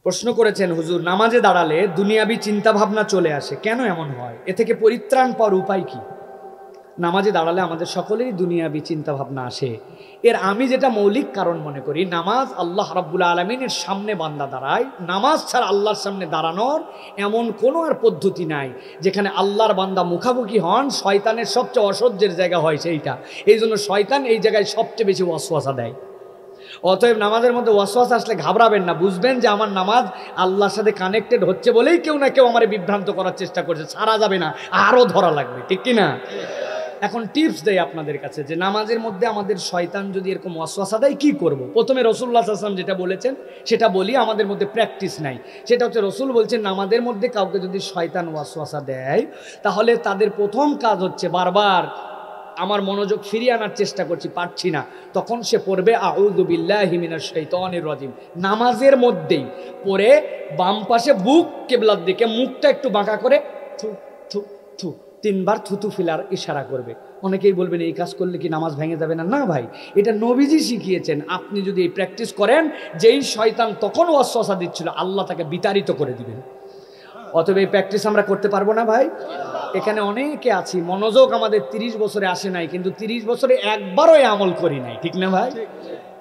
প্রশ্ন করেছেন, হুজুর নামাজে দাঁড়ালে দুনিয়াবি চিন্তা ভাবনা চলে আসে, কেন এমন হয়? এ থেকে পরিত্রাণ পাওয়ার উপায় কি? নামাজে দাঁড়ালে আমাদের সকলেরই দুনিয়াবি চিন্তা ভাবনা আসে। এর আমি যেটা মৌলিক কারণ মনে করি, নামাজ আল্লাহ রাব্বুল আলামিনের সামনে বান্দা দাঁড়ায়। নামাজ ছাড়া আল্লাহর সামনে দাঁড়ানোর এমন কোনো আর পদ্ধতি নাই যেখানে আল্লাহর বান্দা মুখামুখি হন। শয়তানের সবচেয়ে অসহ্যের জায়গা হয় সেইটা। এই জন্য শয়তান এই জায়গায় সবচেয়ে বেশি ওয়াসওয়াসা দেয়। অতএব নামাজের মধ্যে ওয়াসওয়াসা আসলে ঘাবড়াবেন না, বুঝবেন যে আমার নামাজ আল্লাহর সাথে কানেক্টেড হচ্ছে বলেই কেউ না কেউ আমার বিভ্রান্ত করার চেষ্টা করছে। ছাড়া যাবে না, আরও ধরা লাগবে, ঠিক কিনা? এখন টিপস দেয় আপনাদের কাছে যে নামাজের মধ্যে আমাদের শয়তান যদি এরকম ওয়াসওয়াসা দেয় কি করব। প্রথমে রাসূলুল্লাহ সাল্লাল্লাহু আলাইহি ওয়াসাল্লাম যেটা বলেছেন সেটা বলি, আমাদের মধ্যে প্র্যাকটিস নাই। সেটা হচ্ছে রাসূল বলছেন নামাজের মধ্যে কাউকে যদি শয়তান ওয়াসওয়াসা দেয় তাহলে তাদের প্রথম কাজ হচ্ছে বারবার আমার মনোযোগ ফিরিয়ে আনার চেষ্টা করছি, পারছি না, তখন সে পড়বে আউযু বিল্লাহি মিনাশ শাইতানির রাজিম। নামাজের মধ্যেই পড়ে বাম পাশে বুক কিবলার দিকে, মুখটা একটু বাঁকা করে থু থু থু 3 বার থুতু ফেলার ইশারা করবে। অনেকেই বলবেন এই কাজ করলে কি নামাজ ভেঙে যাবে না? না ভাই, এটা নবীজি শিখিয়েছেন। আপনি যদি এই প্র্যাকটিস করেন, যেই শয়তান তখন ওয়াসওয়াসা দিচ্ছিল আল্লাহ তাকে বিতাড়িত করে দিবেন। অতএব এই প্র্যাকটিস আমরা করতে পারবো না ভাই? এখানে অনেকে আছি মনোযোগ আমাদের 30 বছরে আসে নাই, কিন্তু 30 বছরে একবারও এই আমল করি নাই, ঠিক না ভাই?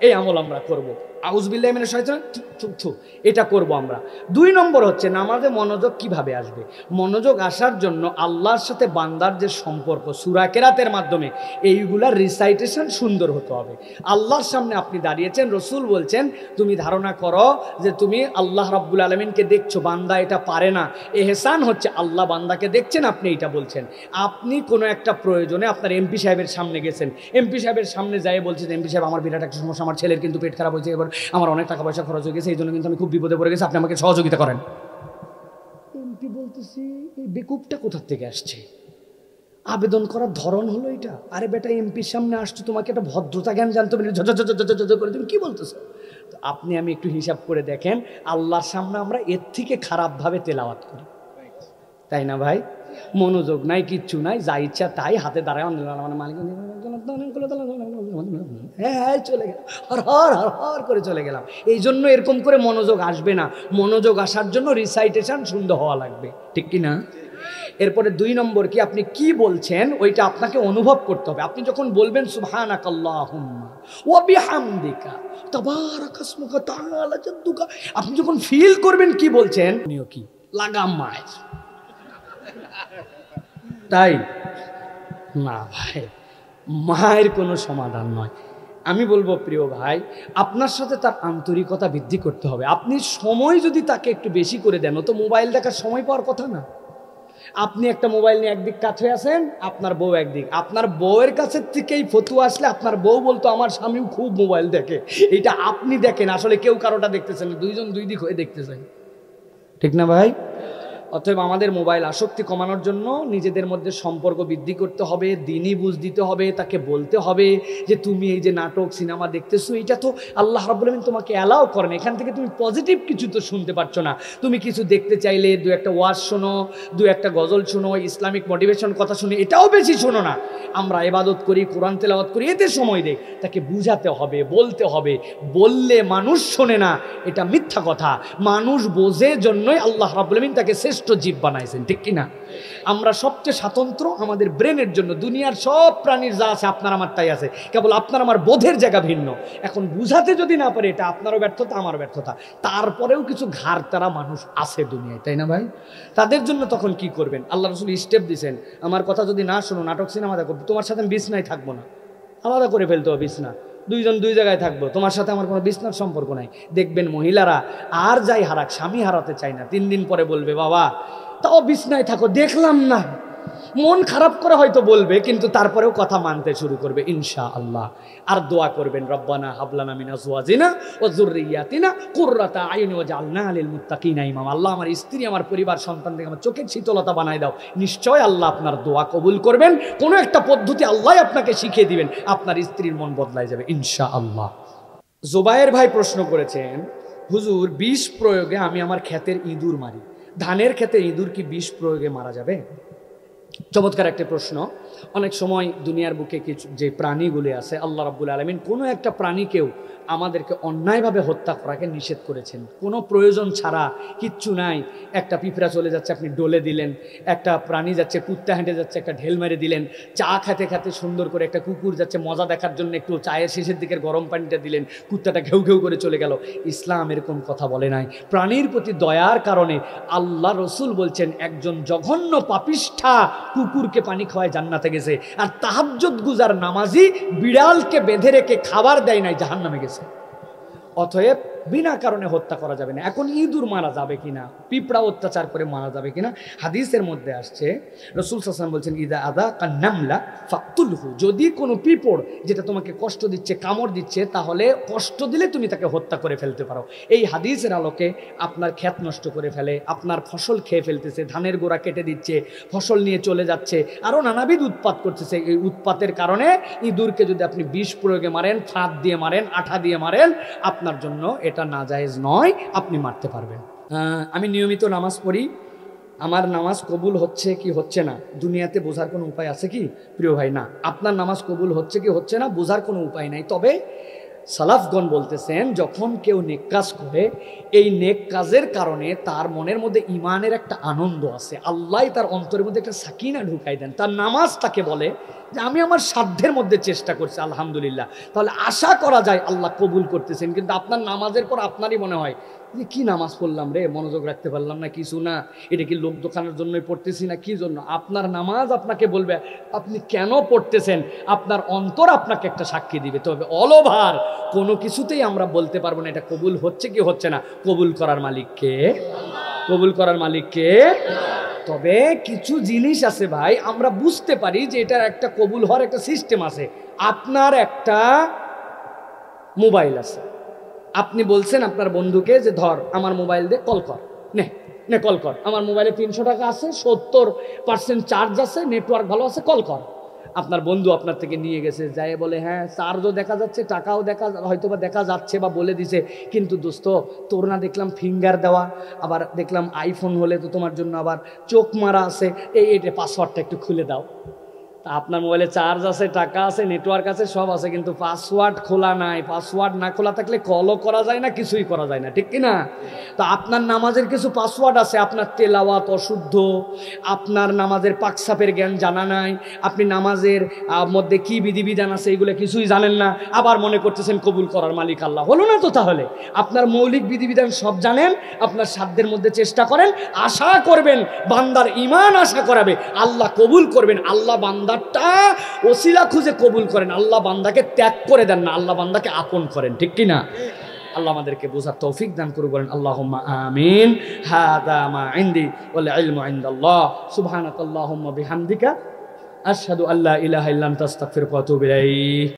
এই আমল আমরা করব। আউযু বিল্লাহি মিনাশ শাইতানির রাজিম, এটা করব আমরা। 2 নম্বর হচ্ছে নামাজে মনোযোগ কিভাবে আসবে। মনোযোগ আসার জন্য আল্লাহর সাথে বান্দার যে সম্পর্ক সূরা কেরাতের মাধ্যমে এইগুলার রিসাইটেশন সুন্দর হতে হবে। আল্লাহর সামনে আপনি দাঁড়িয়েছেন, রাসূল বলছেন তুমি ধারণা করো যে তুমি আল্লাহ রাব্বুল আলামিনকে দেখছো, বান্দা এটা পারে না। ইহসান হচ্ছে আল্লাহ বান্দাকে দেখছেন, আপনি এটা বলছেন। আপনি কোনো একটা প্রয়োজনে আপনার এমপি সাহেবের সামনে গেছেন, এমপি সাহেবের সামনে যাই বলছেন এমপি সাহেব আমার বিরাট একটা সমস্যা, আমার ছেলের কিন্তু পেট খারাপ হয়েছে, এবার আমার অনেক টাকা পয়সা খরচ হয়ে গেছে, এই জন্য কিন্তু আমি খুব বিপদে পড়ে গেছি, আপনি আমাকে সহযোগিতা করেন। এমপি বলতেছি এই বেকুবটা কোথার থেকে আসছে? আবেদন করার ধরন হলো এটা? আরে বেটা, এমপির সামনে আসছো, তোমাকে একটা ভদ্রতা জ্ঞান জানতে হবে, করে তুমি কি বলতেছো? তো আপনি আমি একটু হিসাব করে দেখেন, আল্লাহর সামনে আমরা এর থেকে খারাপভাবে তেলাওয়াত করি, তাই না ভাই? মনোযোগ নাই, কিচ্ছু নাই, যা ইচ্ছা তাই, হাতে দাঁড়ায় মালিক হ্যাঁ চলে গেলাম, হর হর হর হর করে চলে গেলাম। এই জন্য এরকম করে মনোযোগ আসবে না। মনোযোগ আসার জন্য রিসাইটেশন সুন্দর হওয়া লাগবে, ঠিক কি না? এরপরে 2 নম্বর কি, আপনি কি বলছেন ওইটা আপনাকে অনুভব করতে হবে। আপনি যখন বলবেন সুবহানাকাল্লাহুম্মা ওয়া বিহামদিকা তাবারাকাসমুকা তাআলা জাদ্দুকা, আপনি যখন ফিল করবেন কি বলছেন, নিও কি লাগাম মায়ের, তাই না ভাই? মায়ের কোনো সমাধান নয়। আমি বলবো প্রিয় ভাই, আপনার সাথে তার আন্তরিকতা বৃদ্ধি করতে হবে। আপনি সময় যদি তাকে একটু বেশি করে দেন, তো মোবাইল দেখার সময় পাওয়ার কথা না। আপনি একটা মোবাইল নিয়ে একদিক কাছে হয়ে আছেন, আপনার বউ একদিক। আপনার বউয়ের কাছের থেকেই ফতুয়া আসলে আপনার বউ বলতো আমার স্বামীও খুব মোবাইল দেখে, এটা আপনি দেখেন, আসলে কেউ কারোটা দেখতেছেন না, দুইজন দুই দিক হয়ে দেখতেছেন, ঠিক না ভাই? অতএব আমাদের মোবাইল আসক্তি কমানোর জন্য নিজেদের মধ্যে সম্পর্ক বৃদ্ধি করতে হবে, দিনই বুঝ দিতে হবে, তাকে বলতে হবে যে তুমি এই যে নাটক সিনেমা দেখতেছো, এটা তো আল্লাহ রাব্বুল আলামিন তোমাকে অ্যালাউ করেন, এখান থেকে তুমি পজিটিভ কিছু তো শুনতে পারছো না। তুমি কিছু দেখতে চাইলে 2 একটা ওয়াজ শোনো, 2 একটা গজল শোনো, ইসলামিক মোটিভেশন কথা শুনে, এটাও বেশি শোনো না। আমরা ইবাদত করি, কোরআন তেলাওয়াত করি, এতে সময় দেই। তাকে বুঝাতে হবে, বলতে হবে। বললে মানুষ শোনে না, এটা মিথ্যা কথা। মানুষ বোঝে জন্যই আল্লাহ রাব্বুল আলামিন তাকে শ্রেষ্ঠ জীব বানাইছেন, ঠিক কিনা? আমরা সবচেয়ে স্বতন্ত্র আমাদের ব্রেনের জন্য। দুনিয়ার সব প্রাণীর যা আছে আপনার আমার তাই আছে, কেবল আপনার আমার বোধের জায়গা ভিন্ন। এখন বুঝাতে যদি না পারে, এটা আপনারও ব্যর্থতা আমারও ব্যর্থতা। তারপরেও কিছু ঘাড়তারা মানুষ আছে দুনিয়ায়, তাই না ভাই? তাদের জন্য তখন কি করবেন? আল্লাহ রাসূল স্টেপ দিয়েছেন, আমার কথা যদি না শোনো, নাটক সিনেমা দেখো, তোমার সাথে আমি বিছনায় থাকবো না, আলাদা করে ফেলতে হবে বিছনা, 2 জন 2 জায়গায় থাকবো, তোমার সাথে আমার কোনো বিছনার সম্পর্ক নাই। দেখবেন মহিলারা আর যাই হারাক, স্বামী হারাতে চায় না। 3 দিন পরে বলবে বাবা তাও বিছনায় থাকো, দেখলাম না। মন খারাপ করে হয়তো বলবে, কিন্তু তারপরেও কথা মানতে শুরু করবে ইনশাআল্লাহ। আর দোয়া করবেন, রব্বানা হাবলানা মিন আজওয়াজিনা ওয়া যুররিয়াতিনা কুররাতা আয়ুনি ওয়াজআলনা লিল মুত্তাকিনা ইমামা। আল্লাহ আমার স্ত্রী, আমার পরিবার, সন্তানদের আমার চোখের শীতলতা বানায় দাও। নিশ্চয় আল্লাহ আপনার দোয়া কবুল করবেন। কোনো একটা পদ্ধতি আল্লাহ আপনাকে শিখিয়ে দিবেন, আপনার স্ত্রীর মন বদলায় যাবে ইনশাআল্লাহ। জুবায়ের ভাই প্রশ্ন করেছেন, হুজুর বিষ প্রয়োগে আমি আমার ক্ষেতের ইঁদুর মারি, ধানের ক্ষেতে ইঁদুর কি বিষ প্রয়োগে মারা যাবে? চমৎকার একটি প্রশ্ন। অনেক সময় দুনিয়ার বুকে কিছু যে প্রাণীগুলি আছে, আল্লাহ রাব্বুল আলামিন কোনো একটা প্রাণীকেও আমাদেরকে অন্যায়ভাবে হত্যা করাকে নিষেধ করেছেন, কোনো প্রয়োজন ছাড়া, কিচ্ছু নাই। একটা পিঁপড়া চলে যাচ্ছে, আপনি ডলে দিলেন। একটা প্রাণী যাচ্ছে, কুত্তা হেঁটে যাচ্ছে, একটা ঢেল মেরে দিলেন। চা খেতে খেতে সুন্দর করে একটা কুকুর যাচ্ছে, মজা দেখার জন্য একটু চায়ের শেষের দিকের গরম পানিটা দিলেন, কুত্তাটা ঘেউ ঘেউ করে চলে গেল। ইসলাম এরকম কথা বলে নাই। প্রাণীর প্রতি দয়ার কারণে আল্লাহ রসুল বলছেন, একজন জঘন্য পাপিষ্ঠা কুকুরকে পানি খাওয়ায় জান্নাতে গেছে, আর তাহাজ্জুদ গুজার নামাজি বিড়ালকে বেঁধে রেখে খাবার দেয় নাই, জাহান্নামে গেছে। অতএব বিনা কারণে হত্যা করা যাবে না। এখন ইঁদুর মারা যাবে কিনা, পিঁপড়া অত্যাচার করে মারা যাবে কিনা, হাদিসের মধ্যে আসছে, রাসূল সাল্লাল্লাহু আলাইহি ওয়াসাল্লাম বলছেন, ইদা আদা কান্নামলা ফাকতুলহু, যদি কোনো পিঁপড় যেটা তোমাকে কষ্ট দিচ্ছে, কামড় দিচ্ছে, তাহলে কষ্ট দিলে তুমি তাকে হত্যা করে ফেলতে পারো। এই হাদিসের আলোকে আপনার ক্ষেত নষ্ট করে ফেলে, আপনার ফসল খেয়ে ফেলতেছে, ধানের গোড়া কেটে দিচ্ছে, ফসল নিয়ে চলে যাচ্ছে, আরও নানাবিধ উৎপাত করতেছে, এই উৎপাতের কারণে ইঁদুরকে যদি আপনি বিষ প্রয়োগে মারেন, ফাঁদ দিয়ে মারেন, আঠা দিয়ে মারেন, আপনার জন্য এটা নাজায়েজ নয়, আপনি মারতে পারবেন। আমি নিয়মিত নামাজ পড়ি, আমার নামাজ কবুল হচ্ছে কি হচ্ছে না দুনিয়াতে বোঝার কোনো উপায় আছে কি প্রিয় ভাই? না, আপনার নামাজ কবুল হচ্ছে কি হচ্ছে না বোঝার কোনো উপায় নাই। তবে সালাফগণ বলতেছেন, যখন কেউ নেক কাজ করে, এই নেক কাজের কারণে তার মনের মধ্যে ইমানের একটা আনন্দ আছে, আল্লাহ তার অন্তরের মধ্যে একটা সাকিনা ঢুকাই দেন। তার নামাজ তাকে বলে যে আমি আমার সাধ্যের মধ্যে চেষ্টা করছি, আলহামদুলিল্লাহ। তাহলে আশা করা যায় আল্লাহ কবুল করতেছেন। কিন্তু আপনার নামাজের পর আপনারই মনে হয় যে কি নামাজ পড়লাম রে, মনোযোগ রাখতে পারলাম না, কিছু না, এটা কি লোক দোকানের জন্যই পড়তেছি না, কি জন্য? আপনার নামাজ আপনাকে বলবে আপনি কেন পড়তেছেন, আপনার অন্তর আপনাকে একটা সাক্ষী দিবে। তবে অল ওভার কোনো কিছুতেই আমরা বলতে পারবো না এটা কবুল হচ্ছে কি হচ্ছে না। কবুল করার মালিককে, কবুল করার মালিককে। তবে কিছু জিনিস আছে ভাই, আমরা বুঝতে পারি যে এটার একটা কবুল হওয়ার একটা সিস্টেম আছে। আপনার একটা মোবাইল আছে, আপনি বলছেন আপনার বন্ধুকে যে ধর আমার মোবাইল দিয়ে কল কর, নে কল কর, আমার মোবাইলে 300 টাকা আছে, 70% চার্জ আছে, নেটওয়ার্ক ভালো আছে, কল কর। আপনার বন্ধু আপনার থেকে নিয়ে গেছে, যাই বলে হ্যাঁ চার্জও দেখা যাচ্ছে, টাকাও হয়তো বা দেখা যাচ্ছে বা বলে দিছে, কিন্তু দোস্ত তোর না দেখলাম ফিঙ্গার দেওয়া, আবার দেখলাম আইফোন হলে তো তোমার জন্য আবার চোখ মারা আছে, এইটা পাসওয়ার্ডটা একটু খুলে দাও। তা আপনার মোবাইলে চার্জ আছে, টাকা আছে, নেটওয়ার্ক আছে, সব আছে, কিন্তু পাসওয়ার্ড খোলা নাই। পাসওয়ার্ড না খোলা থাকলে কলও করা যায় না, কিছুই করা যায় না, ঠিক কিনা? তো আপনার নামাজের কিছু পাসওয়ার্ড আছে, আপনার তেলাওয়াত অশুদ্ধ, আপনার নামাজের পাকসাপের জ্ঞান জানা নাই, আপনি নামাজের মধ্যে কি বিধিবিধান আছে এগুলো কিছুই জানেন না, আবার মনে করতেছেন কবুল করার মালিক আল্লাহ। হলো না তো? তাহলে আপনার মৌলিক বিধিবিধান সব জানেন, আপনার সাধ্যের মধ্যে চেষ্টা করেন, আশা করবেন বান্দার ঈমান আশা করাবে, আল্লাহ কবুল করবেন। আল্লাহ বান্দারটা ওসিলা খুঁজে কবুল করেন, আল্লাহ বান্দাকে ত্যাগ করে দেন না, আল্লাহ বান্দাকে আপন করেন, ঠিক কিনা? আল্লাহ আমাদেরকে বোঝার তৌফিক দান করুন, বলেন আল্লাহুম্মা আমিন। হাদা মা ইনদি ওয়াল ইলমু ইনদাল্লাহ। সুবহানাকাল্লাহুম্মা বিহামদিকা আশহাদু আল্লা ইলাহা ইল্লা আনতা আস্তাগফিরুকা ওয়া আতুবু ইলাইক।